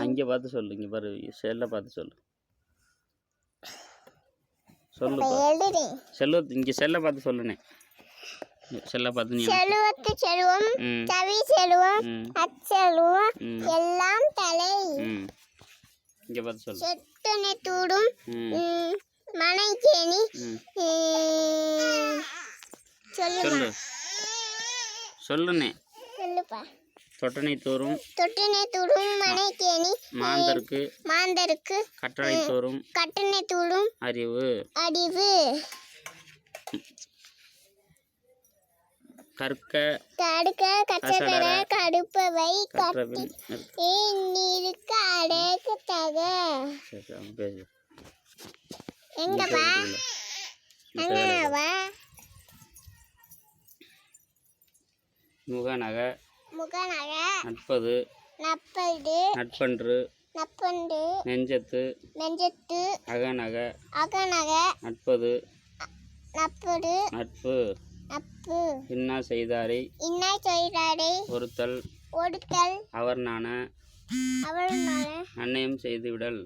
இங்கே பார்த்து சொல்லு. இங்கே பாரு, செல்லை பார்த்து சொல்லு. சொல்லு செல்லு. இங்கே செல்லை பார்த்து சொல்லுனே. செல்லை பார்த்து நீ செல்வத்து செல்வம் தவி செல்வம் அச்செல்வம் எல்லாம் தலை. இங்கே பார்த்து சொல்லு. செட்டனை தூடும் மனைக்கேணி. சொல்லு சொல்லுனே. சொல்லுப்பா. தொட்டனை தோறும் மனைக்கேணி. மாந்தருக்கு கட்டளை தோறும் அறிவு. கற்க கற்றதர கடுப்பவை கட்டி நீருக்க அடக்கத்தக. எங்கப்பா முகநக நட்பது நட்பன்று நெஞ்சத்து அகநக நட்பது நட்பு இன்னா செய்தாரை ஒருத்தல் அவர் நாண நன்னயம் செய்துவிடல்.